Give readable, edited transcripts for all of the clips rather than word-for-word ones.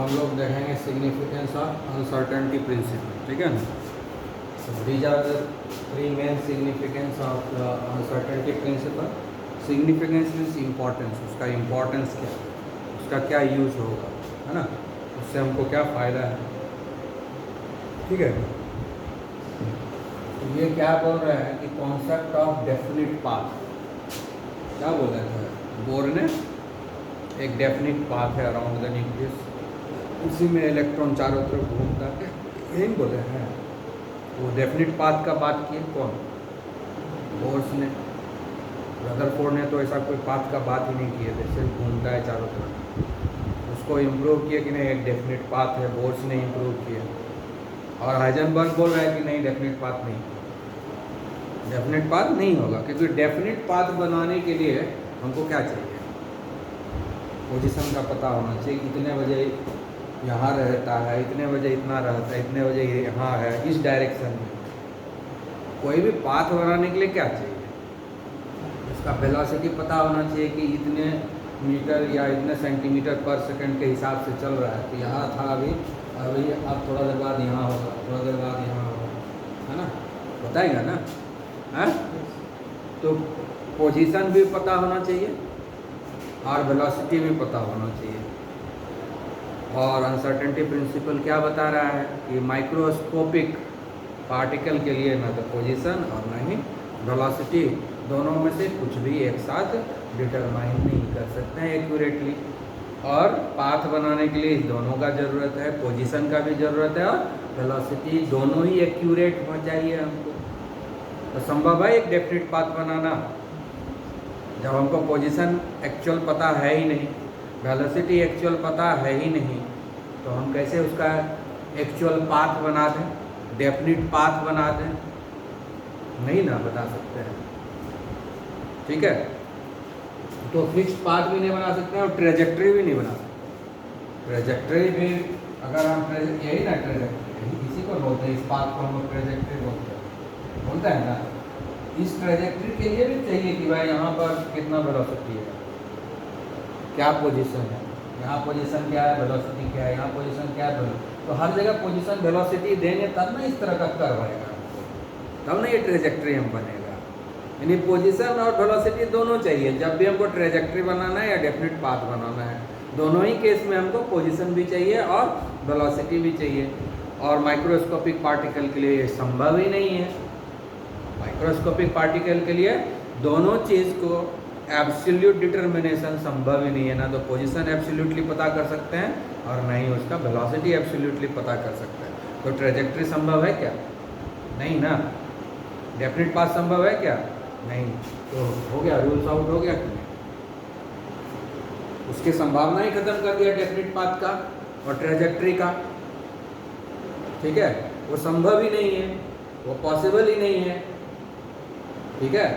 हम लोग देखेंगे सिग्निफिकेंस ऑफ अनसर्टेनिटी प्रिंसिपल, ठीक है ना। So these are the three main significance of the uncertainty principle. Significance means importance, उसका importance क्या है, उसका क्या यूज होगा, है ना, उससे हमको क्या फ़ायदा है, ठीक है। तो ये क्या बोल रहे हैं कि कॉन्सेप्ट ऑफ डेफिनिट पाथ, क्या बोल रहे थे बोर ने, एक डेफिनिट पाथ है अराउंड द न्यूक्लियस, उसी में इलेक्ट्रॉन चारों तरफ घूमता है, यही बोले हैं। वो डेफिनिट पाथ का बात किए कौन, बोर्स ने। रदरफोर्ड ने तो ऐसा कोई पाथ का बात ही नहीं किए थे, सिर्फ घूमता है चारों तरफ। उसको इम्प्रूव किया कि नहीं एक डेफिनिट पाथ है, बोर्स ने इम्प्रूव किया। और हाइजेनबर्ग बोल रहा है कि नहीं डेफिनिट पाथ नहीं, डेफिनिट पाथ नहीं होगा, क्योंकि डेफिनिट पाथ बनाने के लिए हमको क्या चाहिए, पोजीशन का पता होना चाहिए, इतने बजे यहाँ रहता है, इतने बजे इतना रहता है, इतने बजे यहाँ है, इस डायरेक्शन में। कोई भी पाथ बनाने के लिए क्या चाहिए, उसका वेलोसिटी पता होना चाहिए कि इतने मीटर या इतने सेंटीमीटर पर सेकंड के हिसाब से चल रहा है। तो यहाँ था अभी अब थोड़ा देर बाद यहाँ होगा, थोड़ा देर बाद यहाँ होगा, है ना, बताएगा ना, है। तो पोजीशन भी पता होना चाहिए और वेलोसिटी भी पता होना चाहिए। और अनसर्टेनिटी प्रिंसिपल क्या बता रहा है कि माइक्रोस्कोपिक पार्टिकल के लिए ना तो पोजीशन और ना ही वेलोसिटी, दोनों में से कुछ भी एक साथ डिटरमाइन नहीं कर सकते हैं एक्यूरेटली। और पाथ बनाने के लिए दोनों का ज़रूरत है, पोजीशन का भी ज़रूरत है और वेलोसिटी, दोनों ही एक्यूरेट हो चाहिए हमको। तो संभव है एक डेफिनिट पाथ बनाना जब हमको पोजीशन एक्चुअल पता है ही नहीं, वेलोसिटी एक्चुअल पता है ही नहीं, तो हम कैसे उसका एक्चुअल पाथ बना दें, डेफिनिट पाथ बना दें, नहीं ना बता सकते हैं, ठीक है। तो फिक्स्ड पाथ भी नहीं बना सकते हैं और ट्रेजेक्ट्री भी नहीं बना सकते। ट्रेजेक्ट्री भी अगर हम यही ना ट्रेजेक्ट्री, इसी को बोलते हैं, इस पाथ को हम लोग ट्रेजेक्ट्री बोलते हैं ना। इस ट्रेजेक्ट्री के लिए भी चाहिए कि भाई यहाँ पर कितना वेलोसिटी है, क्या पोजीशन है, यहाँ पोजीशन क्या है, वेलोसिटी क्या है, यहाँ पोजीशन क्या है। तो हर जगह पोजीशन वेलोसिटी देंगे तब ना इस तरह का कर्व आएगा, तब ना ये ट्रेजेक्ट्री हम बनेगा। यानी पोजीशन और वेलोसिटी दोनों चाहिए जब भी हमको ट्रेजेक्ट्री बनाना है या डेफिनिट पाथ बनाना है। दोनों ही केस में हमको पोजीशन भी चाहिए और वेलोसिटी भी चाहिए। और माइक्रोस्कोपिक पार्टिकल के लिए ये संभव ही नहीं है। माइक्रोस्कोपिक पार्टिकल के लिए दोनों चीज़ को एब्सोल्यूट डिटर्मिनेशन संभव ही नहीं है, ना तो पोजीशन एब्सोल्यूटली पता कर सकते हैं और ना ही उसका वेलोसिटी एब्सोल्यूटली पता कर सकते हैं। तो ट्रेजेक्ट्री संभव है क्या, नहीं ना। डेफिनिट पाथ संभव है क्या, नहीं। तो हो गया, रूल्स आउट हो गया कि नहीं, उसकी संभावना ही खत्म कर दिया डेफिनिट पाथ का और ट्रेजेक्ट्री का, ठीक है। वो संभव ही नहीं है, वो पॉसिबल ही नहीं है, ठीक है।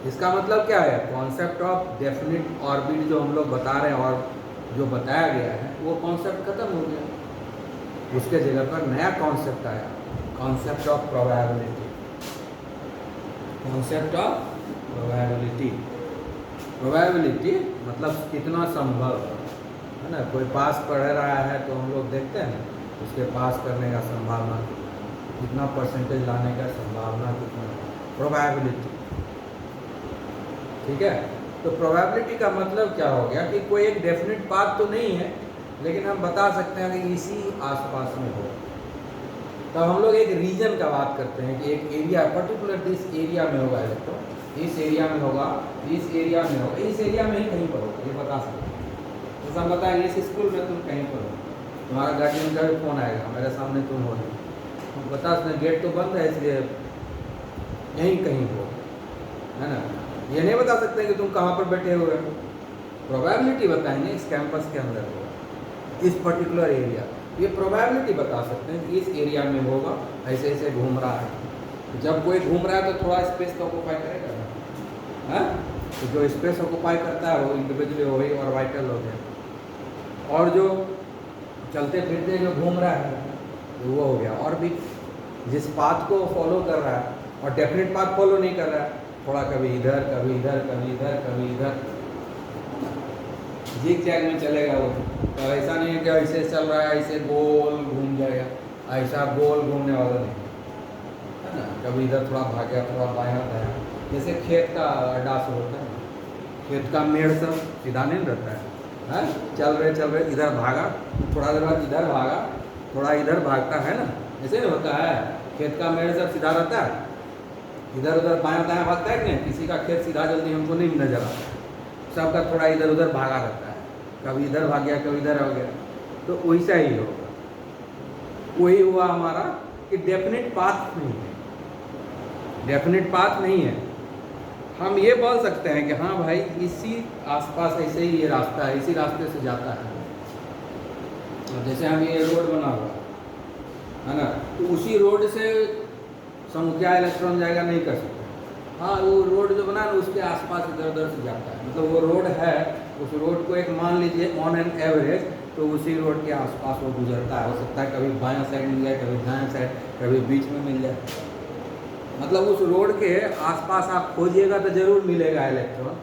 इसका मतलब क्या है, कॉन्सेप्ट ऑफ डेफिनिट ऑर्बिट जो हम लोग बता रहे हैं और जो बताया गया है वो कॉन्सेप्ट खत्म हो गया, उसके जगह पर नया कॉन्सेप्ट आया, concept of probability. Concept of probability, probability मतलब कितना संभव है ना। कोई पास पढ़ रहा है तो हम लोग देखते हैं उसके पास करने का संभावना कितना, परसेंटेज लाने का संभावना कितना, प्रोबेबिलिटी, ठीक है। तो प्रोबेबिलिटी का मतलब क्या हो गया कि कोई एक डेफिनेट पाथ तो नहीं है, लेकिन हम बता सकते हैं कि इसी आसपास में हो। तब हम लोग एक रीजन का बात करते हैं कि एक एरिया पर्टिकुलर इस एरिया में होगा इलेक्ट्रॉन, इस एरिया में होगा, इस एरिया में होगा, इस एरिया में ही कहीं पर होगा, ये बता सकते हैं। जैसा हम बताएंगे इस स्कूल में तुम कहीं पर हो, तुम्हारा गार्जियन का भी फ़ोन आएगा, मेरे सामने तुम हो, तुम बता सकते गेट तो बंद है इसलिए यहीं कहीं हो, है ना। ये नहीं बता सकते कि तुम कहाँ पर बैठे हुए हो, प्रोबेबिलिटी बताएंगे इस कैंपस के अंदर होगा, इस पर्टिकुलर एरिया, ये प्रोबेबिलिटी बता सकते हैं कि इस एरिया में होगा, ऐसे ऐसे घूम रहा है। जब कोई घूम रहा है तो थोड़ा स्पेस तो ऑक्यूपाई करेगा ना, है। तो जो स्पेस ऑक्यूपाई करता है वो इंडिविजुअली हो गई और वाइटल हो गया, और जो चलते फिरते जो घूम रहा है तो वो हो गया। और भी जिस पाथ को फॉलो कर रहा है और डेफिनेट पाथ फॉलो नहीं कर रहा है, थोड़ा कभी इधर कभी इधर कभी इधर कभी इधर, जिग जैग में चलेगा वो, अब ऐसा नहीं है कि ऐसे चल रहा है ऐसे गोल घूम जाएगा, ऐसा गोल घूमने वाला नहीं है ना। कभी इधर थोड़ा भागया, थोड़ा बायां दायां, जैसे खेत का अड्डा से होता है, खेत का मेड़ सब सीधा नहीं रहता है, चल रहे इधर भागा, थोड़ा देर बाद इधर भागा, थोड़ा इधर भागता है ना, ऐसे नहीं होता है। खेत का मेड़ सब सीधा रहता है, इधर उधर बायां दायां भागता है कि नहीं। किसी का खेत सीधा जल्दी हमको नहीं नजर आता, सबका थोड़ा इधर उधर भागा रहता है, कभी इधर भाग गया, कभी इधर हो गया। तो वैसा ही होगा, वही हुआ हमारा कि डेफिनेट पाथ नहीं है, डेफिनेट पाथ नहीं है। हम ये बोल सकते हैं कि हाँ भाई इसी आसपास ऐसे ही ये रास्ता है, इसी रास्ते से जाता है। और जैसे हम ये रोड बना हुआ है ना, तो उसी रोड से क्या इलेक्ट्रॉन जाएगा नहीं कर सकते। हाँ, वो रोड जो बना ना उसके आसपास इधर उधर से जाता है, मतलब वो रोड है, उस रोड को एक मान लीजिए ऑन एन एवरेज, तो उसी रोड के आसपास वो गुजरता है। हो सकता है कभी बायां साइड मिल जाए, कभी दायां साइड, कभी बीच में मिल जाए। मतलब उस रोड के आसपास आप खोजिएगा तो जरूर मिलेगा इलेक्ट्रॉन,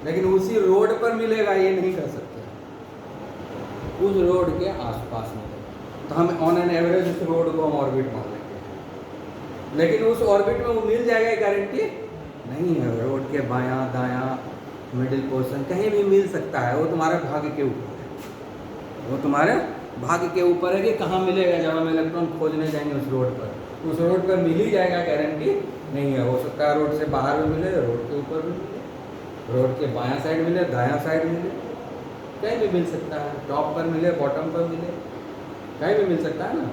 लेकिन उसी रोड पर मिलेगा ये नहीं कर सकते, उस रोड के आसपास मिलेगा। तो हम ऑन एन एवरेज उस रोड को हम ऑर्बिट मान लेंगे, लेकिन उस ऑर्बिट में वो मिल जाएगा गारंटी नहीं है। रोड के बायां दायां मिडिल पोर्शन कहीं भी मिल सकता है, वो तुम्हारे भाग्य के ऊपर है, वो तुम्हारे भाग्य के ऊपर है कि कहाँ मिलेगा। जब हम इलेक्ट्रॉन खोजने जाएंगे उस रोड पर, उस रोड पर मिल ही जाएगा, गारंटी नहीं है। हो सकता है रोड से बाहर भी मिले, रोड के ऊपर भी मिले, रोड के बायां साइड मिले, दायां साइड मिले, कहीं भी मिल सकता है, टॉप पर मिले, बॉटम पर मिले, कहीं भी मिल सकता है ना,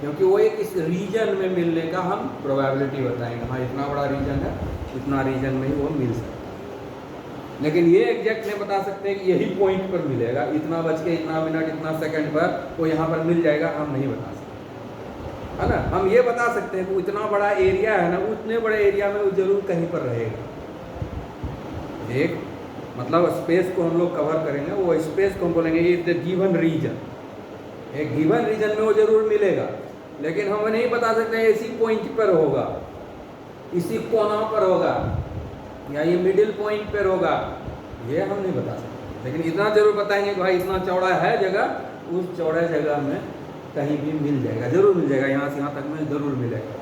क्योंकि वो एक इस रीजन में मिलने का हम प्रोबेबिलिटी बताएंगे। हाँ, इतना बड़ा रीजन है, इतना रीजन में ही वो मिल सकता है। लेकिन ये एग्जैक्ट नहीं बता सकते कि यही पॉइंट पर मिलेगा, इतना बज के इतना मिनट इतना सेकंड पर वो यहाँ पर मिल जाएगा, हम नहीं बता सकते, है ना। हम ये बता सकते हैं कि इतना बड़ा एरिया है ना, उतने बड़े एरिया में वो जरूर कहीं पर रहेगा। एक मतलब स्पेस को हम लोग कवर करेंगे, वो स्पेस को हम बोलेंगे ये द गिवन रीजन, एक गिवन रीजन में वो जरूर मिलेगा, लेकिन हम नहीं बता सकते इसी पॉइंट पर होगा, इसी कोना पर होगा, या ये मिडिल पॉइंट पर होगा, ये हम नहीं बता सकते। लेकिन इतना जरूर बताएंगे कि भाई इतना चौड़ा है जगह, उस चौड़े जगह में कहीं भी मिल जाएगा, जरूर मिल जाएगा, यहाँ से यहाँ तक में जरूर मिलेगा,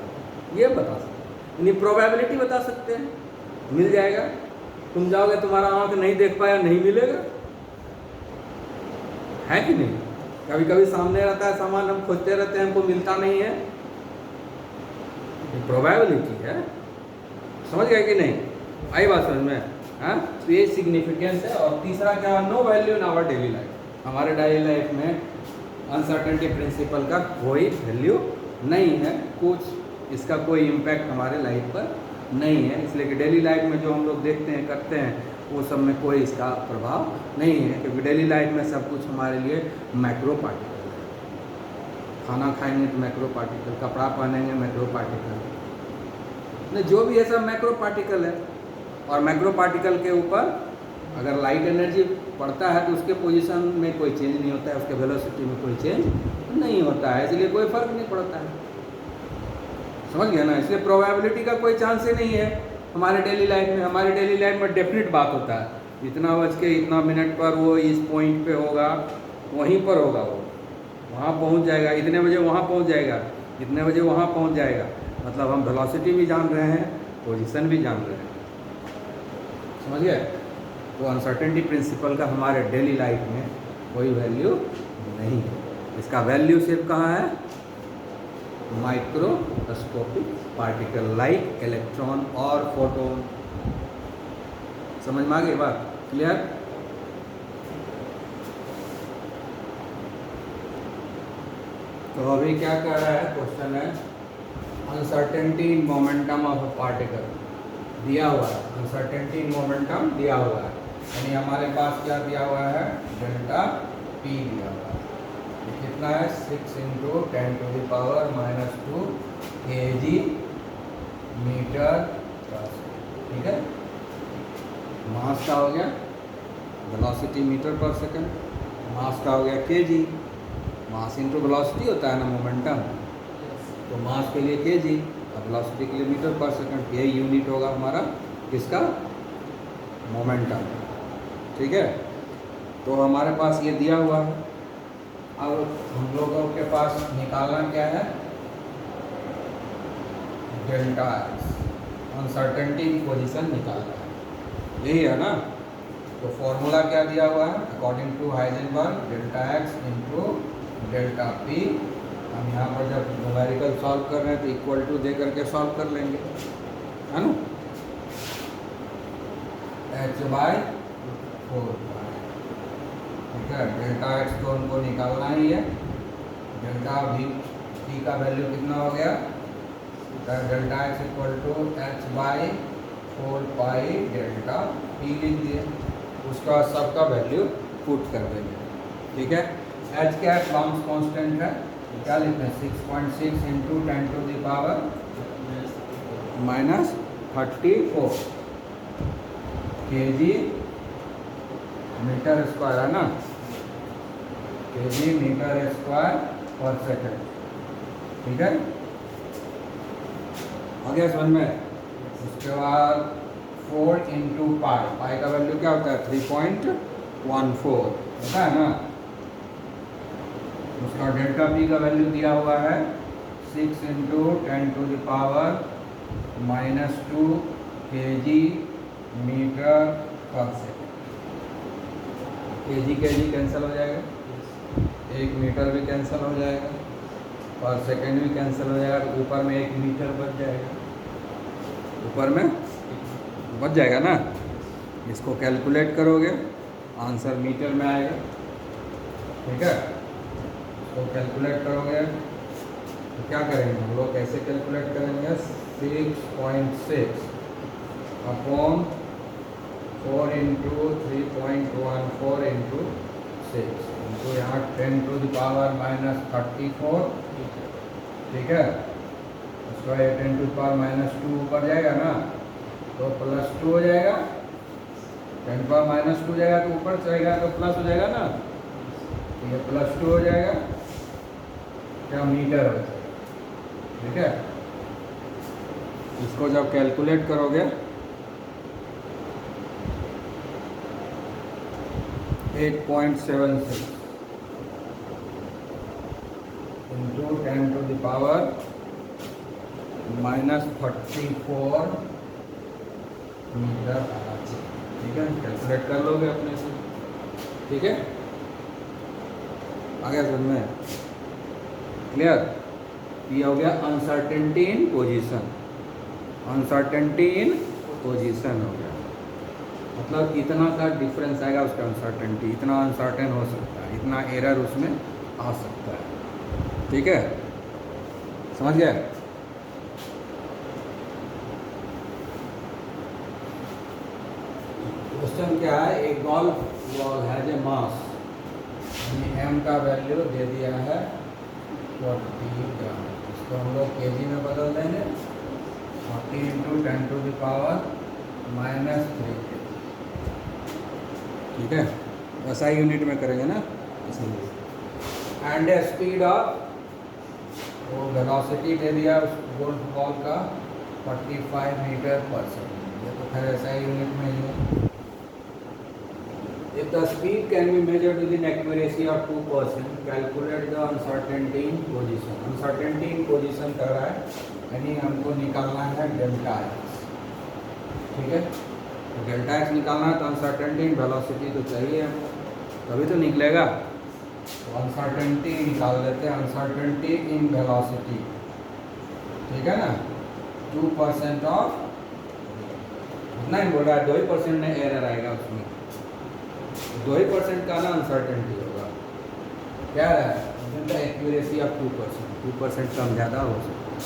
ये बता सकते हैं। यानी प्रोबेबिलिटी बता सकते हैं, मिल जाएगा। तुम जाओगे, तुम्हारा आँख नहीं देख पाया, नहीं मिलेगा, है कि नहीं। कभी कभी सामने रहता है सामान, हम खोजते रहते हैं, हमको मिलता नहीं है, प्रोबेबिलिटी है। समझ गए कि नहीं, आई बात समझ में। हाँ, तो ये सिग्निफिकेंस है। और तीसरा क्या, no value in our daily life, हमारे डेली लाइफ में अनसर्टेनिटी प्रिंसिपल का कोई वैल्यू नहीं है, कुछ इसका कोई इम्पैक्ट हमारे लाइफ पर नहीं है। इसलिए कि डेली लाइफ में जो हम लोग देखते हैं करते हैं, वो सब में कोई इसका प्रभाव नहीं है, क्योंकि डेली लाइफ में सब कुछ हमारे लिए मैक्रो पार्टिकल है। खाना खाएंगे तो मैक्रो पार्टिकल, कपड़ा पहनेंगे मैक्रो पार्टिकल, जो भी है सब मैक्रो पार्टिकल है। और मैक्रो पार्टिकल के ऊपर अगर लाइट एनर्जी पड़ता है तो उसके पोजीशन में कोई चेंज नहीं होता है, उसके वेलोसिटी में कोई चेंज नहीं होता है, इसलिए कोई फर्क नहीं पड़ता है। समझ गया ना। इसलिए प्रोबेबिलिटी का कोई चांस ही नहीं है हमारे डेली लाइफ में। हमारे डेली लाइफ में डेफिनेट बात होता है, इतना बज के इतना मिनट पर वो इस पॉइंट पे होगा, वहीं पर होगा, वो वहाँ पहुँच जाएगा, इतने बजे वहाँ पहुँच जाएगा, इतने बजे वहाँ पहुँच जाएगा। मतलब हम वेलोसिटी भी जान रहे हैं, पोजीशन भी जान रहे हैं। समझ गए। तो अनसर्टेनिटी प्रिंसिपल का हमारे डेली लाइफ में कोई वैल्यू नहीं है। इसका वैल्यू सिर्फ कहाँ है, माइक्रोस्कोपिक पार्टिकल लाइक इलेक्ट्रॉन और फोटोन। समझ में आ गई बात, क्लियर। तो अभी क्या कर रहा है, क्वेश्चन है uncertainty momentum of a particle दिया हुआ है, अनसर्टेनिटी मोमेंटम दिया हुआ है, यानी हमारे पास क्या दिया हुआ है, डेल्टा पी दिया हुआ है। कितना है, 6 × 10⁻⁻² kg मीटर पर सेकेंड। ठीक है, मास का हो गया, वेलोसिटी मीटर पर सेकेंड, मास का हो गया kg, मास इंटू वेलोसिटी होता है ना मोमेंटम, तो मास के लिए kg और वेलोसिटी के लिए मीटर पर सेकेंड, यही यूनिट होगा हमारा किसका, मोमेंटम। ठीक है, तो हमारे पास ये दिया हुआ है, अब हम लोगों के पास निकालना क्या है, डेल्टा एक्स, अनसर्टेनिटी पोजीशन निकालना है, यही है ना। तो फॉर्मूला क्या दिया हुआ है, according to Heisenberg, delta x into delta p. हम यहाँ पर जब न्यूमेरिकल सॉल्व कर रहे हैं तो इक्वल टू दे करके सॉल्व कर लेंगे, है ना। एच बाई 4, ठीक है। डेल्टा एक्स तो उनको निकालना ही है, डेल्टा वी पी का वैल्यू कितना हो गया, delta x equal to H by 4 pi delta p लिख दिए, उसका सबका वैल्यू पुट कर देंगे, ठीक है। एच क्या है, प्लॉम्स कांस्टेंट है, क्या लिखते हैं 6.6 into 10 to the power -34 kg metre square, है ना, kg मीटर स्क्वायर पर सेकेंड, ठीक है। आगे समझ में। उसके बाद 4 इंटू पाई, पाई का वैल्यू क्या होता है 3.14 होता है ना। उसका डेल्टा पी का वैल्यू दिया हुआ है 6 into 10 to the power -2 kg metre पर सेकेंड। kg कैंसिल हो जाएगा, 1 मीटर भी कैंसिल हो जाएगा, पर सेकेंड भी कैंसिल हो जाएगा, तो ऊपर में 1 मीटर बच जाएगा, ऊपर में बच जाएगा ना। इसको कैलकुलेट करोगे आंसर मीटर में आएगा, ठीक है। इसको कैलकुलेट करोगे तो क्या करेंगे हम लोग, कैसे कैलकुलेट करेंगे, 6.6 अपॉन 4 इंटू 3.14 इंटू 6 इंटू यहाँ 10 टू द पावर -34, ठीक है। उसका 10 टू द पावर -2 ऊपर जाएगा ना, तो +2 हो जाएगा, 10 पावर -2 जाएगा तो ऊपर जाएगा तो प्लस हो जाएगा ना, तो ये +2 हो जाएगा, क्या मीटर हो जाएगा, ठीक है। इसको जब कैलकुलेट करोगे 8.76 into 10 to the power -34 metre आना चाहिए, ठीक है। कैलकुलेट कर लोगे अपने से, ठीक है। आगे समझ में क्लियर। ये हो गया अनसर्टेनिटी इन पोजीशन, अनसर्टेनिटी इन पोजीशन हो गया, मतलब इतना का डिफरेंस आएगा उसका अनसर्टेनिटी, इतना अनसर्टेन हो सकता है, इतना एरर उसमें आ सकता है, ठीक है। समझ गए। क्वेश्चन क्या है, एक golf ball has a mass, M का वैल्यू दे दिया है 40 ग्राम, इसको हम लोग केजी में बदल देंगे, 40 इंटू 10 टू द पावर -3, ठीक है। ऐसा यूनिट में करेंगे ना, इसलिए। एंड स्पीड ऑफ, वो वेलोसिटी दे दिया उस गोल्फ बॉल का 45 मीटर पर सेकेंड, ये तो खैर ऐसा यूनिट में ही है। If the speed can be measured with an accuracy of 2%, calculate the uncertainty in position. Uncertainty in position कर रहा है, यानी हमको निकालना है डेल्टा एक्स, ठीक है। तो डेल्टा एक्स निकालना है तो अनसर्टेनिटी इन वेलोसिटी तो चाहिए हमको, तभी तो निकलेगा। तो अनसर्टेनिटी निकाल लेते हैं, अनसर्टेनिटी इन वेलोसिटी, ठीक है ना। 2% ऑफ, इतना ही बोल रहा है, 2% में एरर आएगा उसमें, 2% का ना अनसर्टेनिटी होगा, क्या है एक्यूरेसी ऑफ 2% कम ज़्यादा हो सकता है,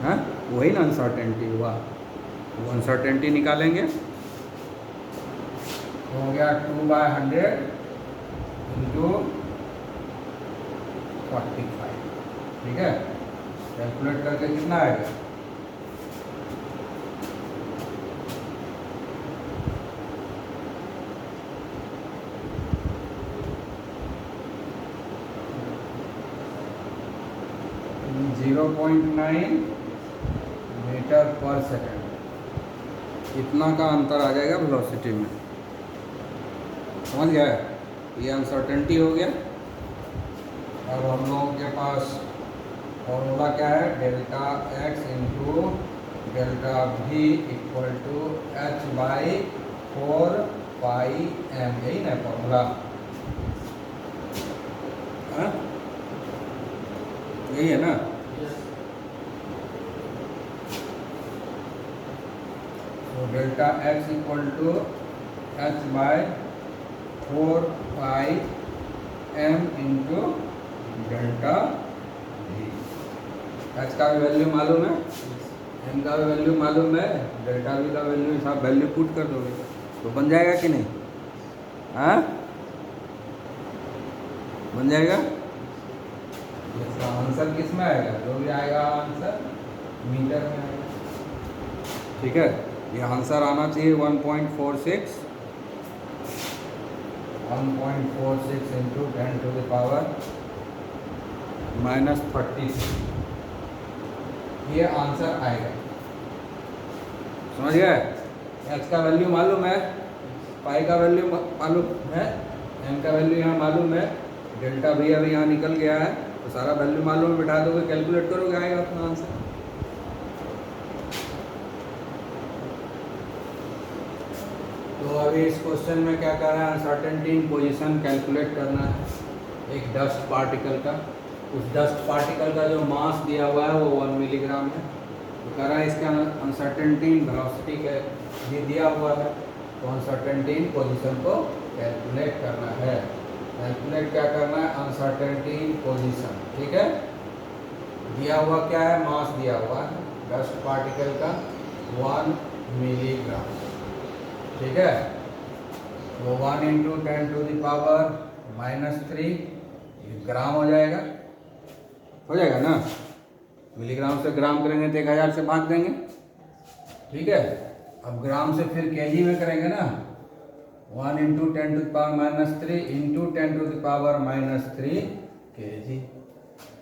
हाँ वही ना अनसर्टेनिटी हुआ। वो अनसर्टेनिटी निकालेंगे, हो गया 2/100 इंटू 45, ठीक है। कैलकुलेट करके कितना आएगा, .9 मीटर पर सेकेंड, इतना का अंतर आ जाएगा वेलोसिटी में, समझ गया। ये अनसर्टेनिटी हो गया, अब हम लोगों के पास फॉर्मूला क्या है, delta x into delta V equal to H by 4πm, यही ना फॉर्मूला, यही है ना। तो delta x equal to H by 4πm into delta V. H का भी वैल्यू मालूम है, एम का भी वैल्यू मालूम है, डेल्टा वी का वैल्यू सब वैल्यू पुट कर दोगे तो बन जाएगा कि नहीं? हाँ, बन जाएगा। इसका आंसर किस में आएगा? जो भी आएगा आंसर मीटर में आएगा। ठीक है, ये आंसर आना चाहिए 1.46 इंटू 10⁻³ ये आंसर आएगा। समझ गए? एच का वैल्यू मालूम है, पाई का वैल्यू मालूम है, एम का वैल्यू यहाँ मालूम है, डेल्टा भी अभी यहाँ निकल गया है, तो सारा वैल्यू मालूम है, बिठा दोगे, कैलकुलेट करोगे, आएगा अपना आंसर। तो अभी इस क्वेश्चन में क्या करना है, अनसर्टेनिटी इन पोजीशन कैलकुलेट करना है एक डस्ट पार्टिकल का। उस डस्ट पार्टिकल का जो मास दिया हुआ है वो 1 मिलीग्राम है। तो कह रहा है इसका अनसर्टेनिटी इन वेलोसिटी का ये दिया हुआ है, तो अनसर्टेनिटी इन पोजीशन को कैलकुलेट करना है। कैलकुलेट क्या करना है, अनसर्टेनिटी इन पोजीशन। ठीक है, दिया हुआ क्या है, मास दिया हुआ है डस्ट पार्टिकल का 1 मिलीग्राम। ठीक है, वो 1 इंटू 10⁻³ ग्राम हो जाएगा, ना। मिलीग्राम से ग्राम करेंगे तो 1000 से भाग देंगे। ठीक है, अब ग्राम से फिर केजी में करेंगे ना, 1 इंटू 10⁻³ इंटू 10⁻³ केजी,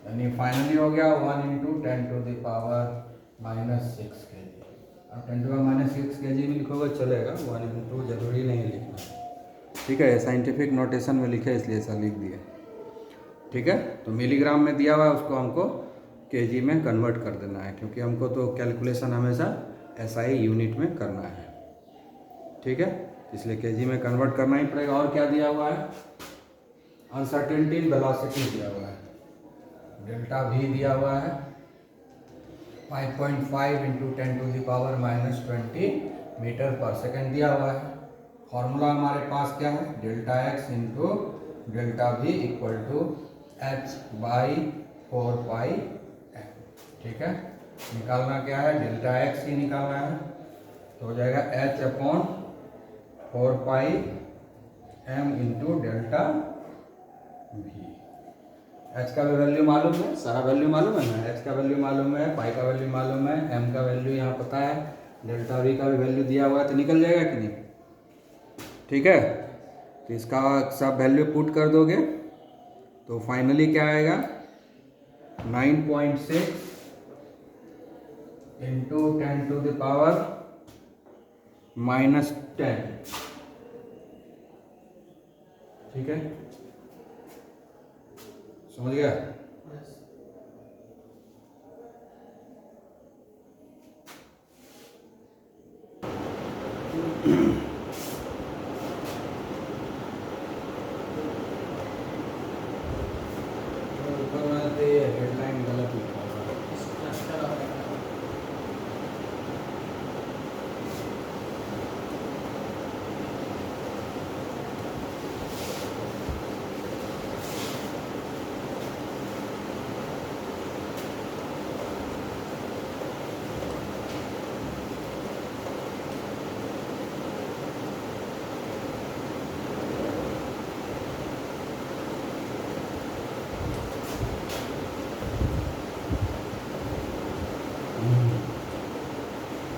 यानी फाइनली हो गया 1 इंटू 10⁻⁻6 केजी। अब 10⁻6 केजी में लिखोगे चलेगा, 1 इंटू जरूरी नहीं लिखना। ठीक है, साइंटिफिक नोटेशन में लिखे इसलिए ऐसा लिख दिया। ठीक है, तो मिलीग्राम में दिया हुआ है, उसको हमको केजी में कन्वर्ट कर देना है, क्योंकि हमको तो कैलकुलेशन हमेशा एसआई यूनिट में करना है। ठीक है, इसलिए केजी में कन्वर्ट करना ही पड़ेगा। और क्या दिया हुआ है, अनसर्टेनिटी इन वेलोसिटी दिया हुआ है, डेल्टा वी दिया हुआ है 5.5 इंटू 10⁻⁻20 मीटर पर सेकेंड दिया हुआ है। फॉर्मूला हमारे पास क्या है, delta x into delta V equal to H by 4πm। ठीक है, निकालना क्या है, डेल्टा एक्स ही निकालना है, तो हो जाएगा H upon 4πm into delta V. H का भी वैल्यू मालूम है, सारा वैल्यू मालूम है ना, एच का वैल्यू मालूम है, पाई का वैल्यू मालूम है, एम का वैल्यू यहाँ पता है, डेल्टा वी का भी वैल्यू दिया हुआ है, तो निकल जाएगा कि नहीं? ठीक है, तो इसका सब वैल्यू पुट कर दोगे तो फाइनली क्या आएगा, 9.6 इंटू 10⁻⁻10। ठीक है, समझ गया? हेडलाइन गलत लिखा हुआ है।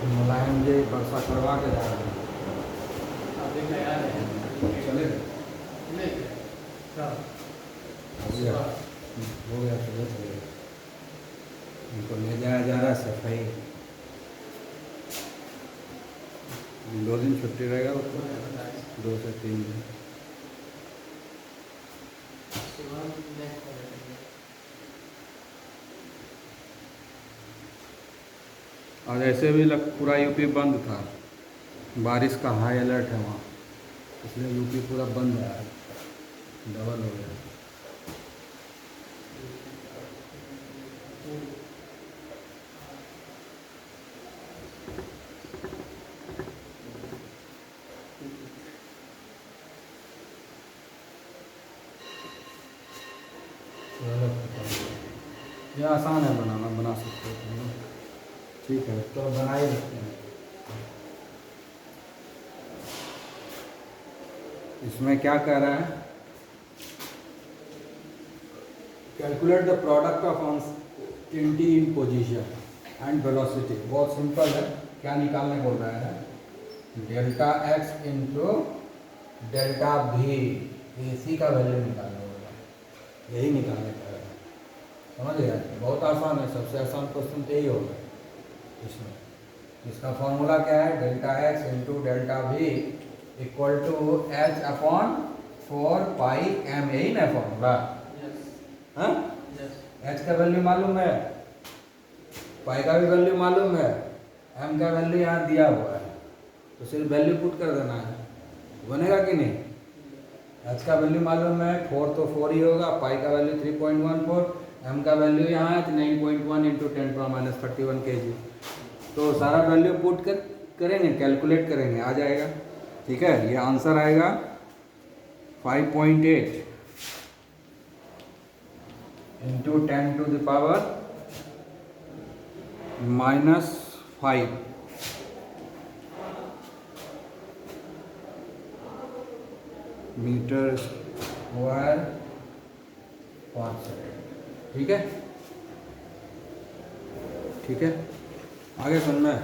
मुलायम जी वर्षा करवा के जा रहे हैं, चले हो गया चले चले, उनको ले जाया जा रहा है सफाई। 2 दिन छुट्टी रहेगा उसको, 2 से 3 दिन। और ऐसे भी पूरा यूपी बंद था, बारिश का हाई अलर्ट है वहाँ, इसलिए यूपी पूरा बंद है, डबल हो गया। ये आसान है बनाना, बना सकते हो ना। ठीक है तो बना ही रखते हैं। इसमें क्या कह रहा है, calculate the product of uncertainty in position and velocity. बहुत सिंपल है, क्या निकालने बोल रहा है, डेल्टा एक्स इंटू डेल्टा भी, AC का वैल्यू निकालने बोल रहा है, यही निकालने का है, समझ गया। बहुत आसान है, सबसे आसान क्वेश्चन तो यही होगा इसमें। इसका फॉर्मूला क्या है, डेल्टा एक्स इंटू डेल्टा भी equal to H upon 4πm, यही ना फॉर्मूला। हाँ, एच का वैल्यू मालूम है, पाई का भी वैल्यू मालूम है, एम का वैल्यू यहाँ दिया हुआ है, तो सिर्फ वैल्यू पुट कर देना है, बनेगा कि नहीं। एच का वैल्यू मालूम है, 4 तो 4 ही होगा, पाई का वैल्यू 3.14, एम का वैल्यू यहाँ है 9.1 इंटू 10⁻31 kg। तो सारा वैल्यू पुट करेंगे, कैलकुलेट करेंगे, आ जाएगा। ठीक है, ये आंसर आएगा 5.8 इंटू 10⁻⁻5 मीटर स्क्वायर पर सेकेंड। ठीक है, ठीक है, आगे सुनना है।